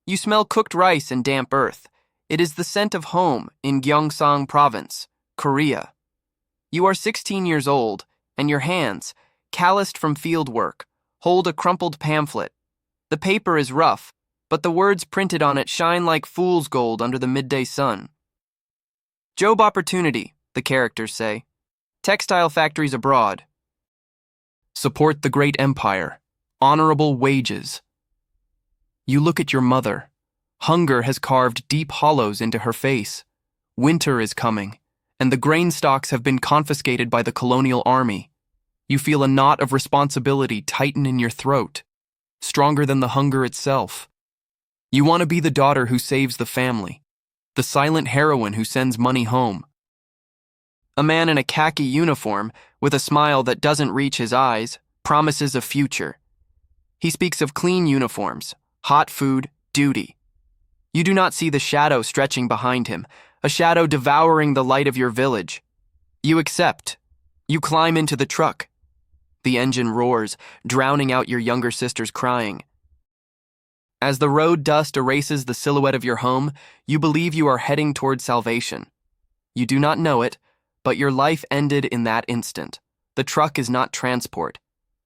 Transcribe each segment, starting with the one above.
You smell cooked rice and damp earth. It is the scent of home in Gyeongsang Province, Korea. You are 16 years old, and your hands, calloused from field work, hold a crumpled pamphlet. The paper is rough, but the words printed on it shine like fool's gold under the midday sun. Job opportunity, the characters say. Textile factories abroad. Support the great empire. Honorable wages. You look at your mother. Hunger has carved deep hollows into her face. Winter is coming, and the grain stocks have been confiscated by the colonial army. You feel a knot of responsibility tighten in your throat, stronger than the hunger itself. You want to be the daughter who saves the family, the silent heroine who sends money home. A man in a khaki uniform, with a smile that doesn't reach his eyes, promises a future. He speaks of clean uniforms, hot food, duty. You do not see the shadow stretching behind him, a shadow devouring the light of your village. You accept. You climb into the truck. The engine roars, drowning out your younger sister's crying. As the road dust erases the silhouette of your home, you believe you are heading toward salvation. You do not know it, but your life ended in that instant. The truck is not transport.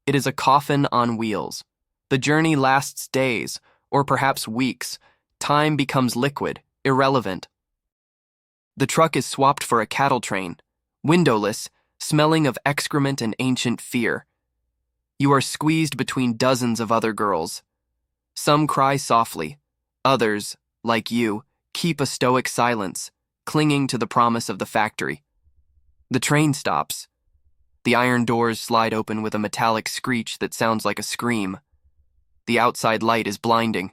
It is a coffin on wheels. The journey lasts days, or perhaps weeks. Time becomes liquid, irrelevant. The truck is swapped for a cattle train, windowless, smelling of excrement and ancient fear. You are squeezed between dozens of other girls. Some cry softly. Others, like you, keep a stoic silence, clinging to the promise of the factory. The train stops. The iron doors slide open with a metallic screech that sounds like a scream. The outside light is blinding.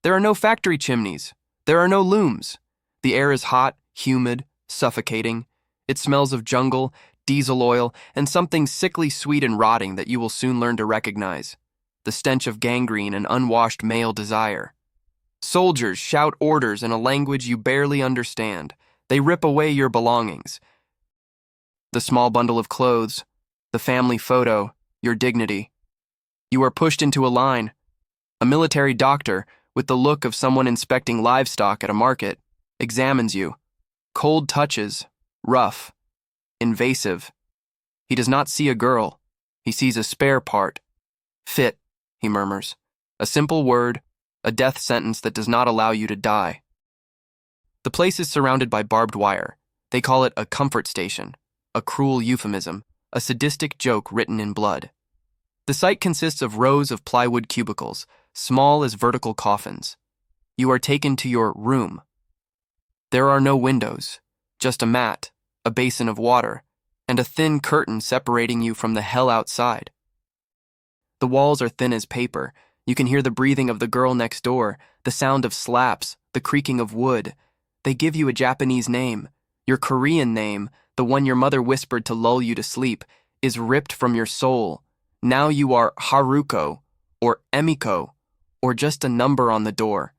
There are no factory chimneys. There are no looms. The air is hot, humid, suffocating. It smells of jungle, diesel oil, and something sickly sweet and rotting that you will soon learn to recognize. The stench of gangrene and unwashed male desire. Soldiers shout orders in a language you barely understand. They rip away your belongings. The small bundle of clothes, the family photo, your dignity. You are pushed into a line. A military doctor, with the look of someone inspecting livestock at a market, examines you. Cold touches, rough, invasive. He does not see a girl. He sees a spare part. Fit, he murmurs. A simple word, a death sentence that does not allow you to die. The place is surrounded by barbed wire. They call it a comfort station, a cruel euphemism, a sadistic joke written in blood. The site consists of rows of plywood cubicles, small as vertical coffins. You are taken to your room. There are no windows, just a mat, a basin of water, and a thin curtain separating you from the hell outside. The walls are thin as paper. You can hear the breathing of the girl next door, the sound of slaps, the creaking of wood. They give you a Japanese name. Your Korean name, the one your mother whispered to lull you to sleep, is ripped from your soul. Now you are Haruko, or Emiko, or just a number on the door.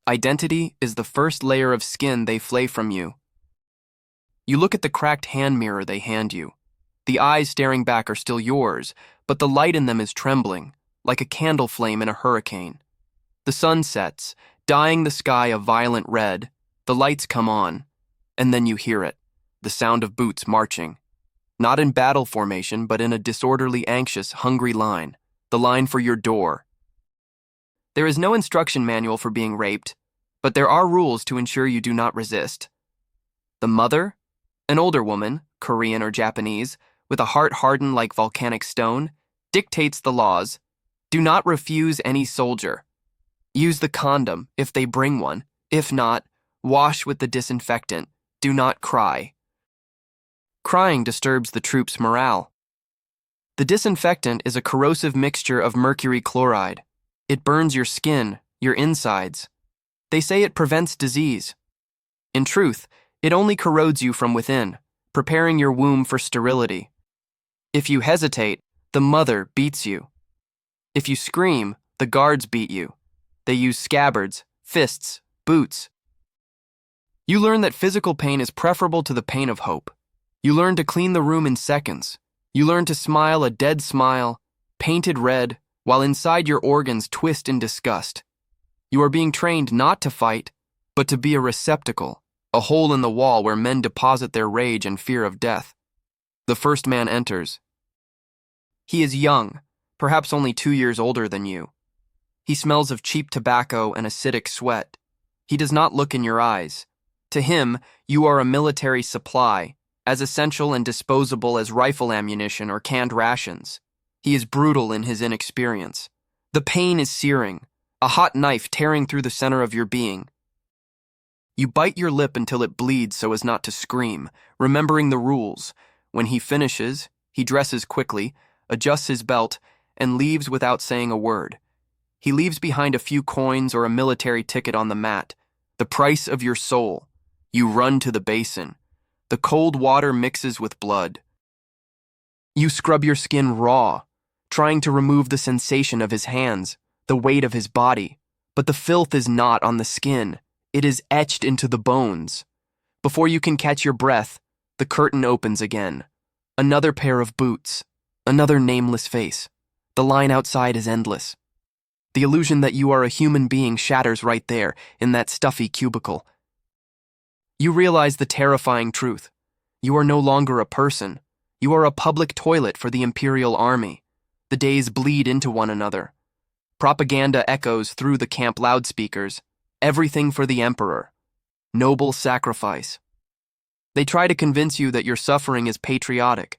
Identity is the first layer of skin they flay from you. You look at the cracked hand mirror they hand you. The eyes staring back are still yours, but the light in them is trembling, like a candle flame in a hurricane. The sun sets, dyeing the sky a violent red. The lights come on, and then you hear it, the sound of boots marching. Not in battle formation, but in a disorderly, anxious, hungry line, the line for your door. There is no instruction manual for being raped, but there are rules to ensure you do not resist. The mother, an older woman, Korean or Japanese, with a heart hardened like volcanic stone, dictates the laws. Do not refuse any soldier. Use the condom if they bring one. If not, wash with the disinfectant. Do not cry. Crying disturbs the troops' morale. The disinfectant is a corrosive mixture of mercury chloride. It burns your skin, your insides. They say it prevents disease. In truth, it only corrodes you from within, preparing your womb for sterility. If you hesitate, the mother beats you. If you scream, the guards beat you. They use scabbards, fists, boots. You learn that physical pain is preferable to the pain of hope. You learn to clean the room in seconds. You learn to smile a dead smile, painted red, while inside your organs twist in disgust. You are being trained not to fight, but to be a receptacle, a hole in the wall where men deposit their rage and fear of death. The first man enters. He is young, perhaps only 2 years older than you. He smells of cheap tobacco and acidic sweat. He does not look in your eyes. To him, you are a military supply, as essential and disposable as rifle ammunition or canned rations. He is brutal in his inexperience. The pain is searing, a hot knife tearing through the center of your being. You bite your lip until it bleeds so as not to scream, remembering the rules. When he finishes, he dresses quickly, adjusts his belt, and leaves without saying a word. He leaves behind a few coins or a military ticket on the mat, the price of your soul. You run to the basin. The cold water mixes with blood. You scrub your skin raw, trying to remove the sensation of his hands, the weight of his body, but the filth is not on the skin. It is etched into the bones. Before you can catch your breath, the curtain opens again. Another pair of boots, another nameless face. The line outside is endless. The illusion that you are a human being shatters right there, in that stuffy cubicle. You realize the terrifying truth. You are no longer a person. You are a public toilet for the Imperial Army. The days bleed into one another. Propaganda echoes through the camp loudspeakers. Everything for the Emperor. Noble sacrifice. They try to convince you that your suffering is patriotic.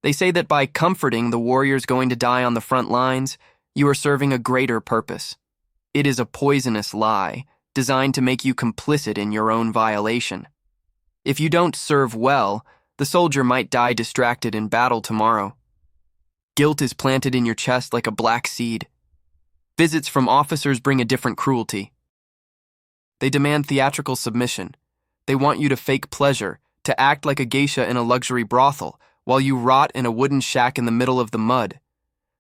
They say that by comforting the warriors going to die on the front lines, you are serving a greater purpose. It is a poisonous lie, designed to make you complicit in your own violation. If you don't serve well, the soldier might die distracted in battle tomorrow. Guilt is planted in your chest like a black seed. Visits from officers bring a different cruelty. They demand theatrical submission. They want you to fake pleasure, to act like a geisha in a luxury brothel, while you rot in a wooden shack in the middle of the mud.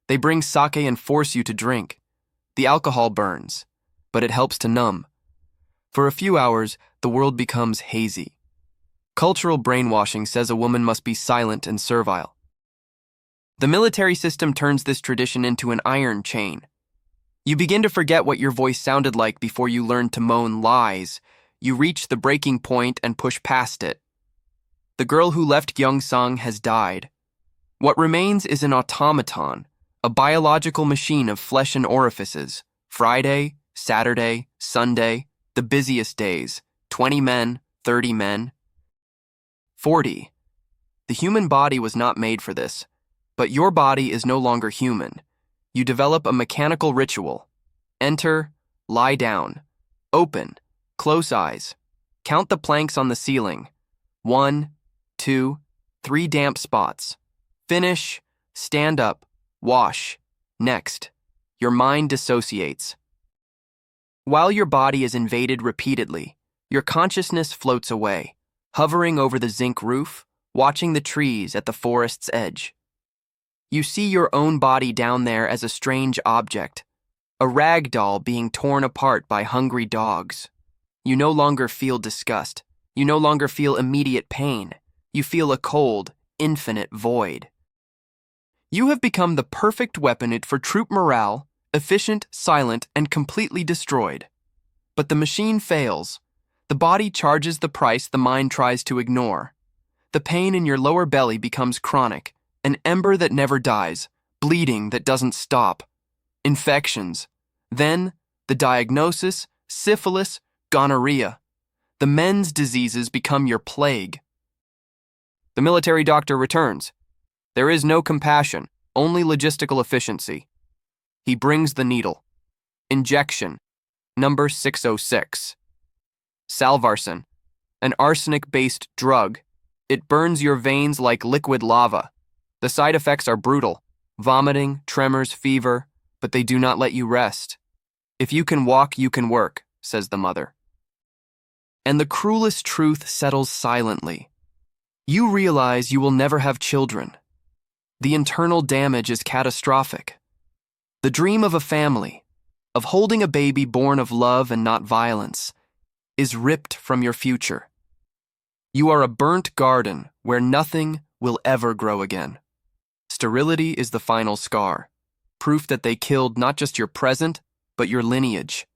They bring sake and force you to drink. The alcohol burns, but it helps to numb. For a few hours, the world becomes hazy. Cultural brainwashing says a woman must be silent and servile. The military system turns this tradition into an iron chain. You begin to forget what your voice sounded like before you learn to moan lies. You reach the breaking point and push past it. The girl who left Gyeongsang has died. What remains is an automaton, a biological machine of flesh and orifices. Friday, Saturday, Sunday, the busiest days, 20 men, 30 men, 40. The human body was not made for this, but your body is no longer human. You develop a mechanical ritual. Enter, lie down, open, close eyes, count the planks on the ceiling. 1, 2, 3 damp spots. Finish, stand up, wash. Next, your mind dissociates. While your body is invaded repeatedly, your consciousness floats away, hovering over the zinc roof, watching the trees at the forest's edge. You see your own body down there as a strange object, a rag doll being torn apart by hungry dogs. You no longer feel disgust. You no longer feel immediate pain. You feel a cold, infinite void. You have become the perfect weapon for troop morale, efficient, silent, and completely destroyed. But the machine fails. The body charges the price the mind tries to ignore. The pain in your lower belly becomes chronic, an ember that never dies, bleeding that doesn't stop. Infections. Then, the diagnosis, syphilis, gonorrhea. The men's diseases become your plague. The military doctor returns. There is no compassion, only logistical efficiency. He brings the needle. Injection. Number 606. Salvarsan. An arsenic-based drug. It burns your veins like liquid lava. The side effects are brutal. Vomiting, tremors, fever, but they do not let you rest. If you can walk, you can work, says the mother. And the cruelest truth settles silently. You realize you will never have children. The internal damage is catastrophic. The dream of a family, of holding a baby born of love and not violence, is ripped from your future. You are a burnt garden where nothing will ever grow again. Sterility is the final scar, proof that they killed not just your present, but your lineage.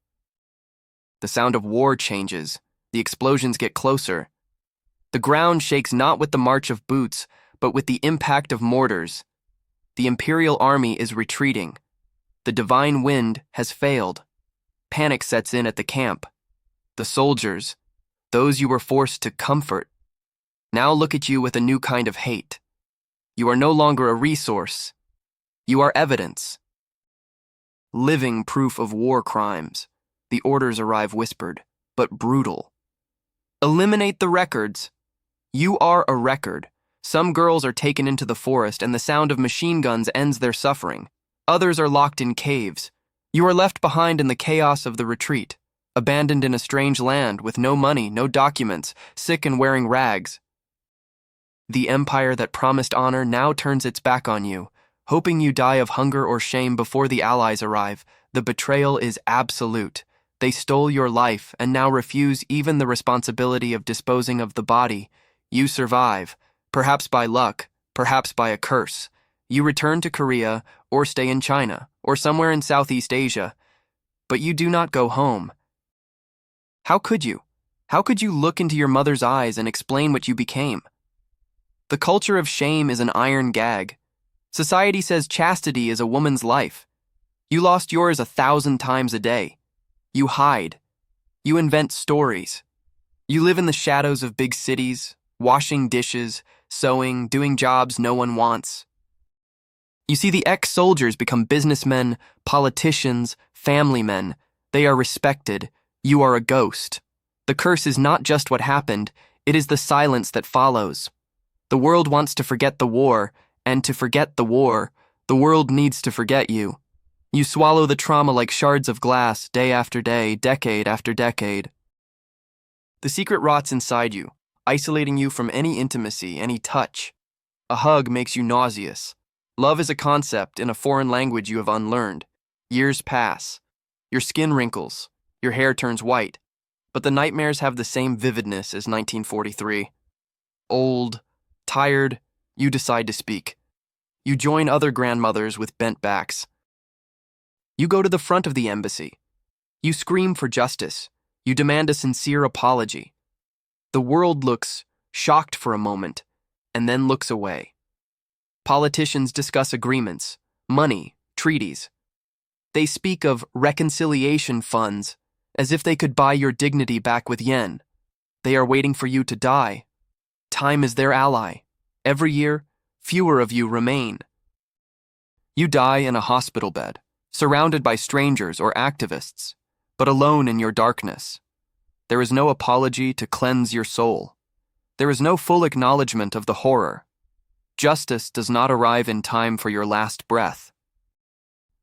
The sound of war changes. The explosions get closer. The ground shakes not with the march of boots, but with the impact of mortars. The Imperial Army is retreating. The divine wind has failed. Panic sets in at the camp. The soldiers, those you were forced to comfort, now look at you with a new kind of hate. You are no longer a resource. You are evidence. Living proof of war crimes. The orders arrive whispered, but brutal. Eliminate the records. You are a record. Some girls are taken into the forest and the sound of machine guns ends their suffering. Others are locked in caves. You are left behind in the chaos of the retreat, abandoned in a strange land with no money, no documents, sick and wearing rags. The empire that promised honor now turns its back on you, hoping you die of hunger or shame before the Allies arrive. The betrayal is absolute. They stole your life and now refuse even the responsibility of disposing of the body. You survive, perhaps by luck, perhaps by a curse. You return to Korea or stay in China or somewhere in Southeast Asia, but you do not go home. How could you? How could you look into your mother's eyes and explain what you became? The culture of shame is an iron gag. Society says chastity is a woman's life. You lost yours 1,000 times a day. You hide. You invent stories. You live in the shadows of big cities, washing dishes, sewing, doing jobs no one wants. You see the ex-soldiers become businessmen, politicians, family men. They are respected. You are a ghost. The curse is not just what happened, it is the silence that follows. The world wants to forget the war, and to forget the war, the world needs to forget you. You swallow the trauma like shards of glass, day after day, decade after decade. The secret rots inside you, isolating you from any intimacy, any touch. A hug makes you nauseous. Love is a concept in a foreign language you have unlearned. Years pass. Your skin wrinkles. Your hair turns white. But the nightmares have the same vividness as 1943. Old, tired, you decide to speak. You join other grandmothers with bent backs. You go to the front of the embassy. You scream for justice. You demand a sincere apology. The world looks shocked for a moment, and then looks away. Politicians discuss agreements, money, treaties. They speak of reconciliation funds, as if they could buy your dignity back with yen. They are waiting for you to die. Time is their ally. Every year, fewer of you remain. You die in a hospital bed, surrounded by strangers or activists, but alone in your darkness. There is no apology to cleanse your soul. There is no full acknowledgement of the horror. Justice does not arrive in time for your last breath.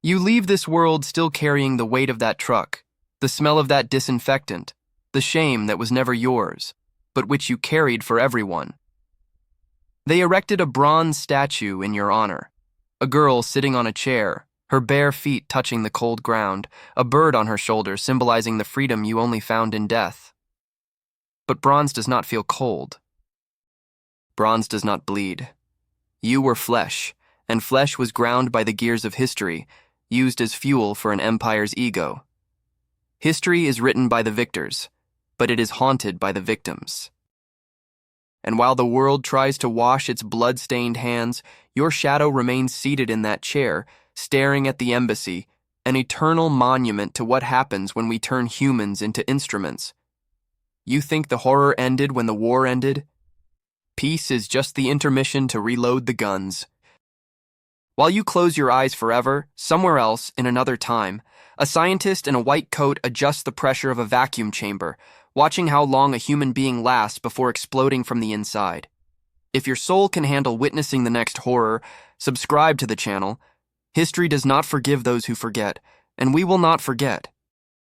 You leave this world still carrying the weight of that truck, the smell of that disinfectant, the shame that was never yours, but which you carried for everyone. They erected a bronze statue in your honor, a girl sitting on a chair, her bare feet touching the cold ground, a bird on her shoulder symbolizing the freedom you only found in death. But bronze does not feel cold. Bronze does not bleed. You were flesh, and flesh was ground by the gears of history, used as fuel for an empire's ego. History is written by the victors, but it is haunted by the victims. And while the world tries to wash its blood-stained hands, your shadow remains seated in that chair, staring at the embassy, an eternal monument to what happens when we turn humans into instruments. You think the horror ended when the war ended? Peace is just the intermission to reload the guns. While you close your eyes forever, somewhere else, in another time, a scientist in a white coat adjusts the pressure of a vacuum chamber, watching how long a human being lasts before exploding from the inside. If your soul can handle witnessing the next horror, subscribe to the channel. History does not forgive those who forget, and we will not forget.